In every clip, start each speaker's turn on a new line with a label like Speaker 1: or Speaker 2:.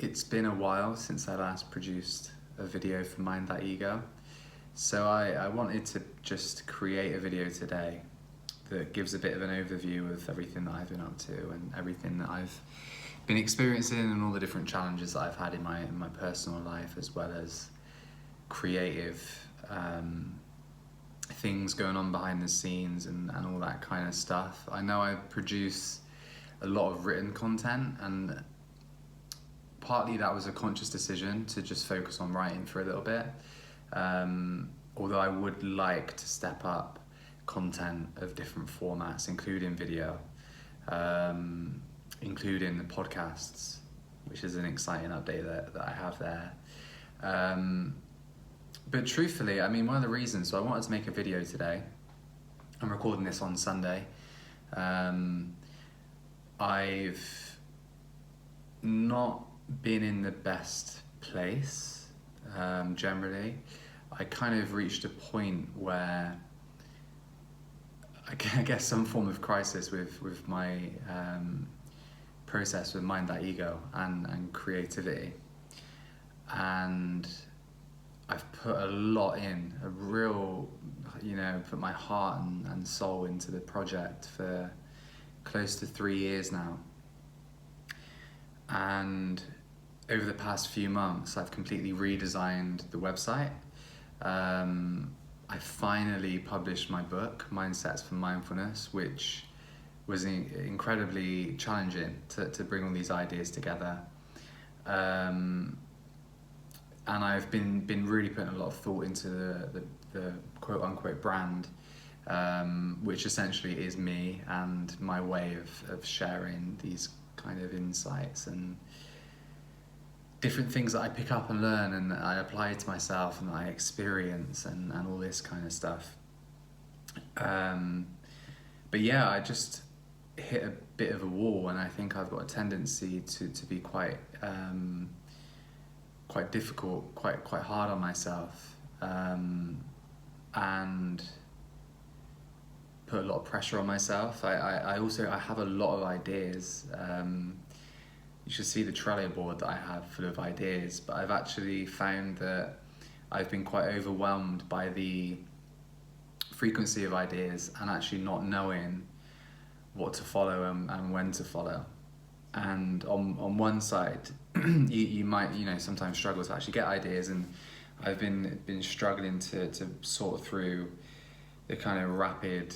Speaker 1: It's been a while since I last produced a video for MindThatEgo, so I wanted to just create a video today that gives a bit of an overview of everything that I've been up to and everything that I've been experiencing and all the different challenges that I've had in my personal life, as well as creative things going on behind the scenes and all that kind of stuff. I know I produce a lot of written content, and partly that was a conscious decision to just focus on writing for a little bit, although I would like to step up content of different formats, including video, including the podcasts, which is an exciting update that I have there. But truthfully, I mean, one of the reasons, so I wanted to make a video today. I'm recording this on Sunday. I've not been in the best place, generally. I kind of reached a point where I guess some form of crisis with my process with MindThatEgo and creativity. And I've put a lot in, a real, put my heart and soul into the project for close to 3 years now. And over the past few months, I've completely redesigned the website. I finally published my book, Mindsets for Mindfulness, which was incredibly challenging to bring all these ideas together. And I've been really putting a lot of thought into the quote unquote brand, which essentially is me and my way of sharing these kind of insights and different things that I pick up and learn and I apply to myself and I experience and all this kind of stuff. But yeah, I just hit a bit of a wall, and I think I've got a tendency to be quite difficult, quite hard on myself, and put a lot of pressure on myself. I also have a lot of ideas. You should see the Trello board that I have full of ideas, but I've actually found that I've been quite overwhelmed by the frequency of ideas and actually not knowing what to follow and when to follow. And on one side, you might sometimes struggle to actually get ideas, and I've been struggling to sort through the kind of rapid,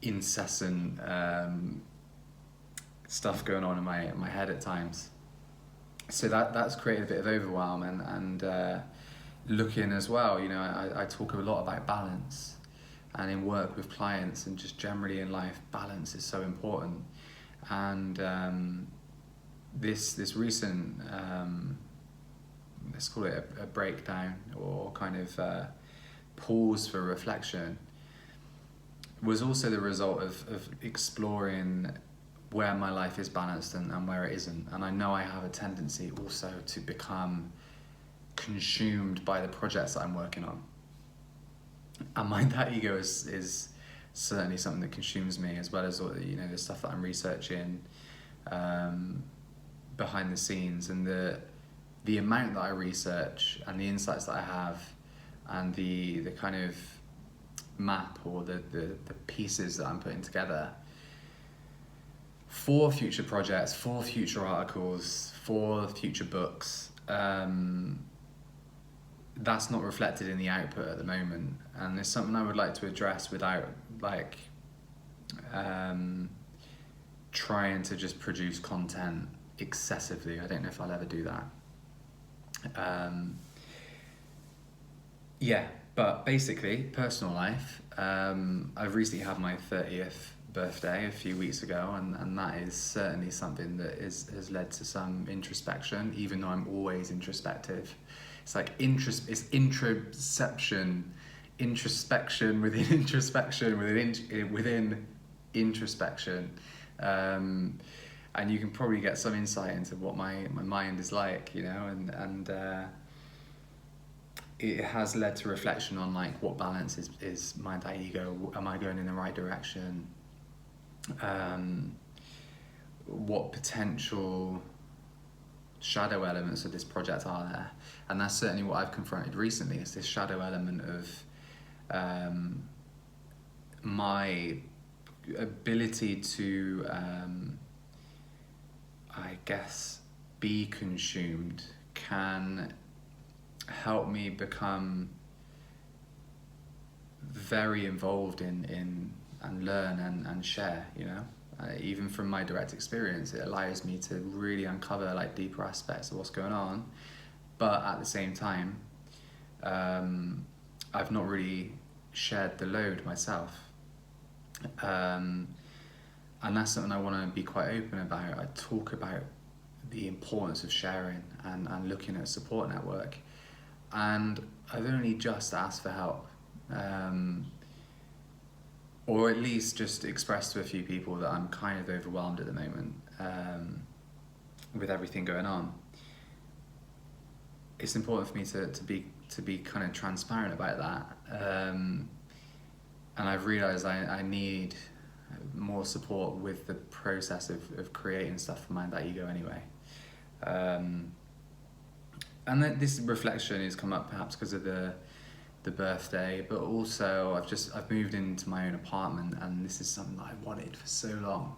Speaker 1: incessant stuff going on in my head at times. So that's created a bit of overwhelm and looking as well. I talk a lot about balance, and in work with clients and just generally in life, balance is so important. And this recent, let's call it a breakdown or kind of pause for reflection, was also the result of exploring where my life is balanced and where it isn't. And I know I have a tendency also to become consumed by the projects that I'm working on. And MindThatEgo is certainly something that consumes me, as well as the stuff that I'm researching behind the scenes, and the amount that I research and the insights that I have and the kind of map or the pieces that I'm putting together for future projects, for future articles, for future books. That's not reflected in the output at the moment, and it's something I would like to address without trying to just produce content excessively. I don't know if I'll ever do that. But basically, personal life. I've recently had my 30th birthday a few weeks ago, and that is certainly something that has led to some introspection, even though I'm always introspective. It's like it's introspection within introspection within introspection. And you can probably get some insight into what my mind is like, and it has led to reflection on what balance is MindThatEgo. Am I going in the right direction? What potential shadow elements of this project are there, and that's certainly what I've confronted recently, is this shadow element of my ability to I guess be consumed can help me become very involved in and learn and share, you know. Even from my direct experience, it allows me to really uncover like deeper aspects of what's going on, but at the same time I've not really shared the load myself, and that's something I want to be quite open about. I talk about the importance of sharing and looking at a support network, and I've only just asked for help, or at least just expressed to a few people that I'm kind of overwhelmed at the moment with everything going on. It's important for me to be kind of transparent about that, and I've realised I need more support with the process of creating stuff for MindThatEgo anyway. And then this reflection has come up perhaps because of the birthday, but also I've moved into my own apartment, and this is something that I wanted for so long,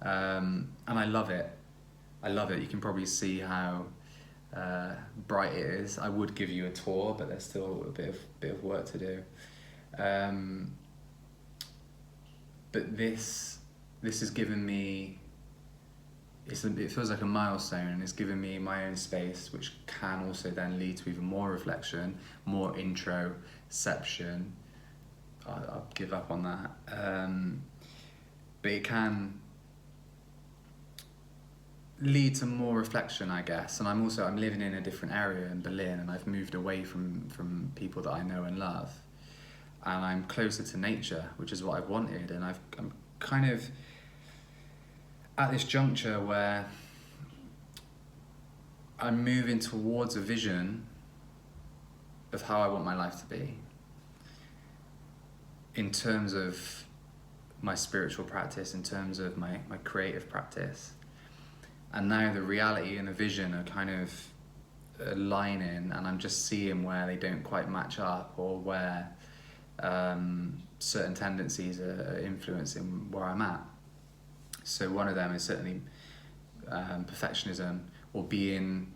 Speaker 1: and I love it. You can probably see how bright it is. I would give you a tour, but there's still a bit of work to do. But this has given me, it feels like a milestone, and it's given me my own space, which can also then lead to even more reflection, more introception. I'll give up on that. But it can lead to more reflection, I guess. And I'm living in a different area in Berlin, and I've moved away from people that I know and love. And I'm closer to nature, which is what I've wanted. And I'm kind of at this juncture where I'm moving towards a vision of how I want my life to be in terms of my spiritual practice, in terms of my creative practice. And now the reality and the vision are kind of aligning, and I'm just seeing where they don't quite match up, or where certain tendencies are influencing where I'm at. So one of them is certainly perfectionism, or being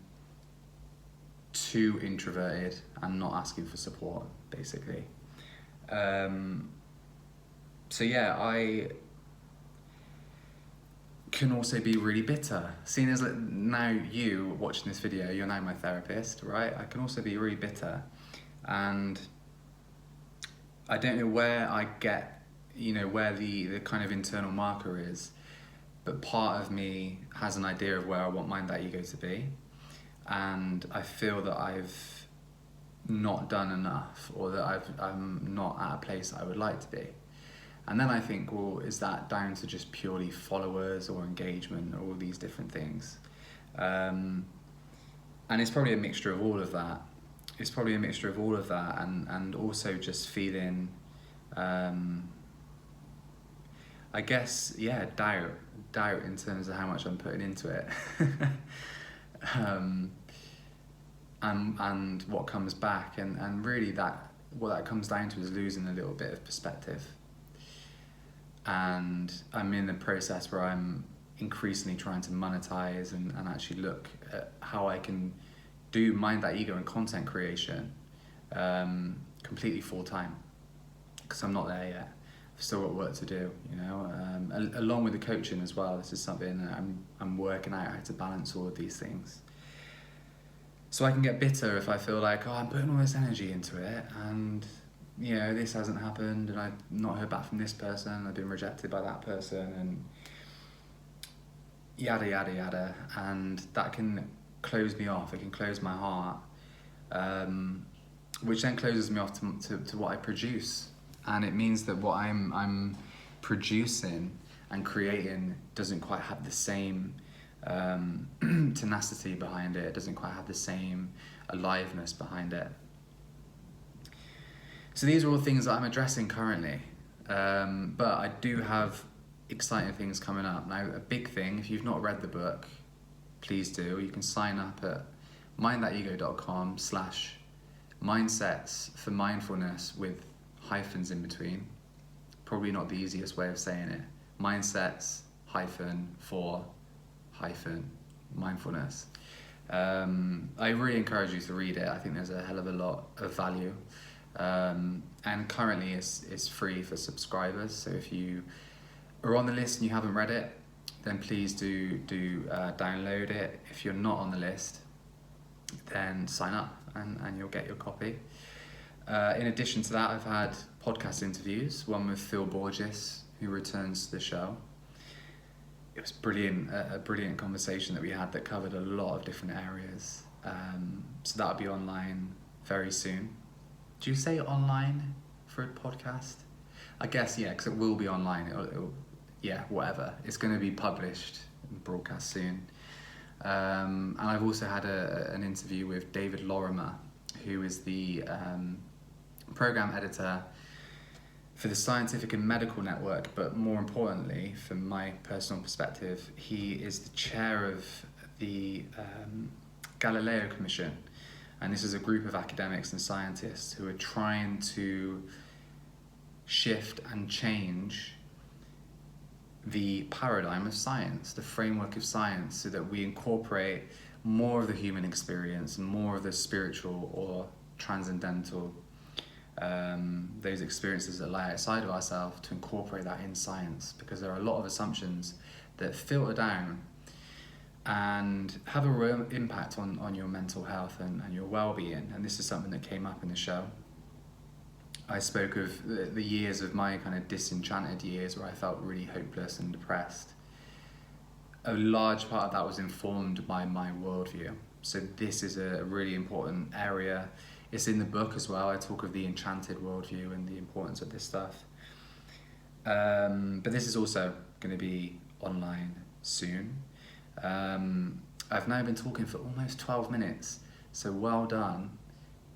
Speaker 1: too introverted and not asking for support, basically. So yeah, I can also be really bitter. Seeing as now you watching this video, you're now my therapist, right? I can also be really bitter, and I don't know where I get, where the kind of internal marker is, but part of me has an idea of where I want MindThatEgo to be, and I feel that I've not done enough, or that I'm not at a place I would like to be. And then I think, well, is that down to just purely followers or engagement or all these different things? And it's probably a mixture of all of that. And also just feeling, I guess, yeah, doubt in terms of how much I'm putting into it. And what comes back, and really what that comes down to is losing a little bit of perspective. And I'm in the process where I'm increasingly trying to monetize and actually look at how I can do MindThatEgo and content creation completely full time, because I'm not there yet. I've still got work to do, along with the coaching as well. This is something that I'm working out how to balance all of these things. So I can get bitter if I feel like, I'm putting all this energy into it, and this hasn't happened, and I've not heard back from this person, I've been rejected by that person, and yada yada yada, and that can close me off. It can close my heart, which then closes me off to what I produce, and it means that what I'm producing and creating doesn't quite have the same tenacity behind it. It doesn't quite have the same aliveness behind it. So these are all things that I'm addressing currently, but I do have exciting things coming up. Now, a big thing, if you've not read the book, please do. You can sign up at mindthatego.com/mindsets for mindfulness with hyphens in between. Probably not the easiest way of saying it. Mindsets for mindfulness. I really encourage you to read it. I think there's a hell of a lot of value. And currently it's free for subscribers. So if you are on the list and you haven't read it, then please do download it. If you're not on the list, then sign up and you'll get your copy. In addition to that, I've had podcast interviews, one with Phil Borges, who returns to the show. It was brilliant, a brilliant conversation that we had that covered a lot of different areas. So that'll be online very soon. Do you say online for a podcast? I guess, yeah, because it will be online. Yeah, whatever. It's going to be published and broadcast soon. And I've also had an interview with David Lorimer, who is the program editor for the Scientific and Medical Network, but more importantly, from my personal perspective, he is the chair of the Galileo Commission. And this is a group of academics and scientists who are trying to shift and change the paradigm of science, the framework of science, so that we incorporate more of the human experience and more of the spiritual or transcendental, those experiences that lie outside of ourselves, to incorporate that in science, because there are a lot of assumptions that filter down and have a real impact on your mental health and your well-being. And this is something that came up in the show. I spoke of the years of my kind of disenchanted years where I felt really hopeless and depressed. A large part of that was informed by my worldview. So this is a really important area. It's in the book as well. I talk of the enchanted worldview and the importance of this stuff. But this is also going to be online soon. I've now been talking for almost 12 minutes, so well done.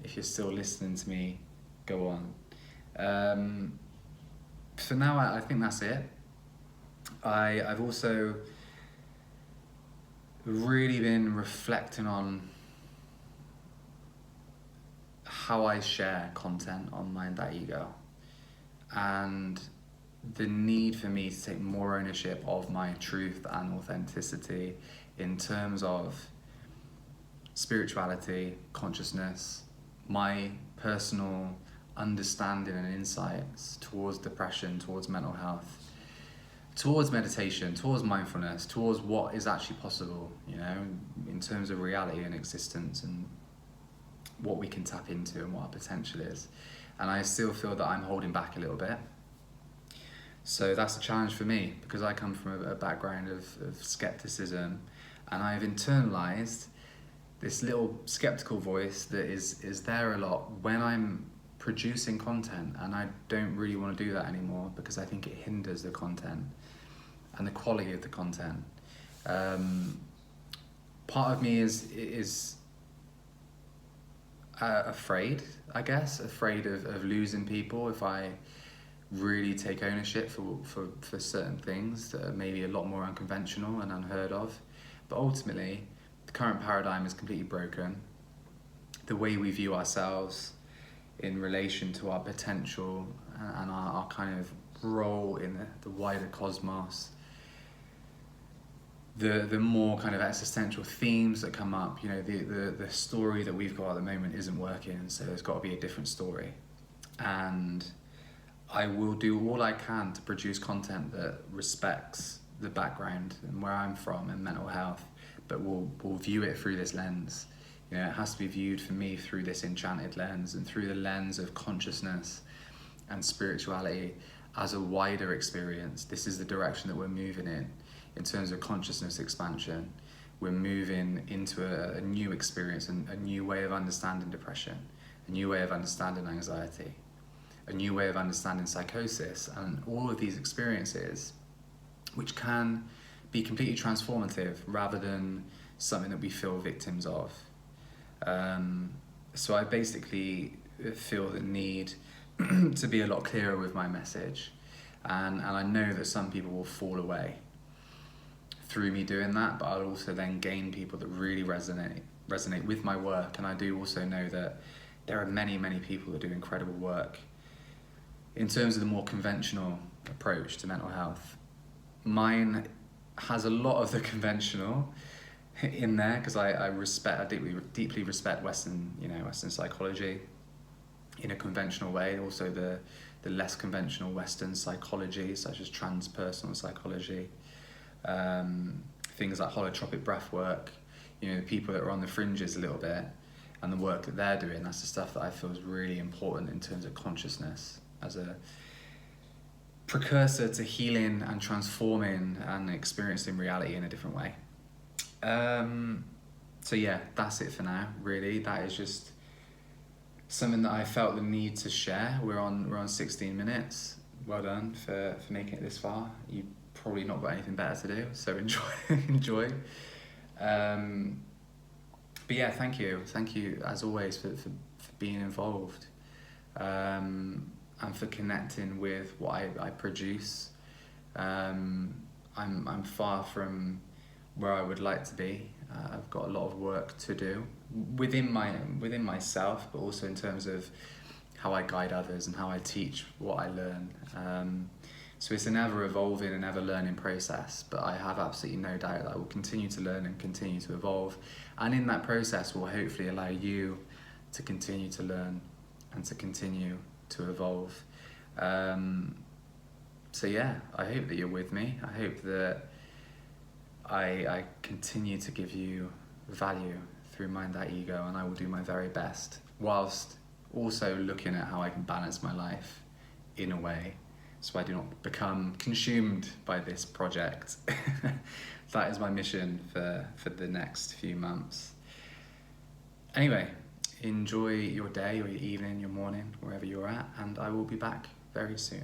Speaker 1: If you're still listening to me, go on. For now, I think that's it. I've also really been reflecting on how I share content on MindThatEgo, and the need for me to take more ownership of my truth and authenticity in terms of spirituality, consciousness, my personal understanding and insights towards depression, towards mental health, towards meditation, towards mindfulness, towards what is actually possible, you know, in terms of reality and existence and what we can tap into and what our potential is. And I still feel that I'm holding back a little bit. So that's a challenge for me, because I come from a background of skepticism, and I've internalized this little skeptical voice that is there a lot when I'm producing content, and I don't really want to do that anymore because I think it hinders the content and the quality of the content. Part of me is afraid, I guess, afraid of losing people if I really take ownership for certain things that are maybe a lot more unconventional and unheard of. But ultimately, the current paradigm is completely broken. The way we view ourselves in relation to our potential and our kind of role in the wider cosmos, the more kind of existential themes that come up, you know, the story that we've got at the moment isn't working, so there's got to be a different story. And I will do all I can to produce content that respects the background and where I'm from and mental health, but we'll view it through this lens. You know, it has to be viewed for me through this enchanted lens and through the lens of consciousness and spirituality as a wider experience. This is the direction that we're moving in terms of consciousness expansion. We're moving into a new experience and a new way of understanding depression, a new way of understanding anxiety, a new way of understanding psychosis, and all of these experiences which can be completely transformative rather than something that we feel victims of. So I basically feel the need to be a lot clearer with my message, and I know that some people will fall away through me doing that, but I'll also then gain people that really resonate with my work. And I do also know that there are many people that do incredible work. In terms of the more conventional approach to mental health, mine has a lot of the conventional in there, because I deeply respect Western psychology in a conventional way. Also the less conventional Western psychology, such as transpersonal psychology, things like holotropic breath work, the people that are on the fringes a little bit, and the work that they're doing. That's the stuff that I feel is really important in terms of consciousness as a precursor to healing and transforming and experiencing reality in a different way. So yeah, that's it for now, really. That is just something that I felt the need to share. We're on 16 minutes. Well done for making it this far. You've probably not got anything better to do, so enjoy. But yeah, thank you as always for being involved, and for connecting with what I produce. I'm far from where I would like to be. I've got a lot of work to do within myself, but also in terms of how I guide others and how I teach what I learn. So it's an ever evolving and ever learning process, but I have absolutely no doubt that I will continue to learn and continue to evolve. And in that process will hopefully allow you to continue to learn and to continue to evolve. So yeah, I hope that you're with me. I hope that I continue to give you value through MindThatEgo, and I will do my very best, whilst also looking at how I can balance my life in a way so I do not become consumed by this project. That is my mission for the next few months. Anyway, enjoy your day or your evening, your morning, wherever you're at, and I will be back very soon.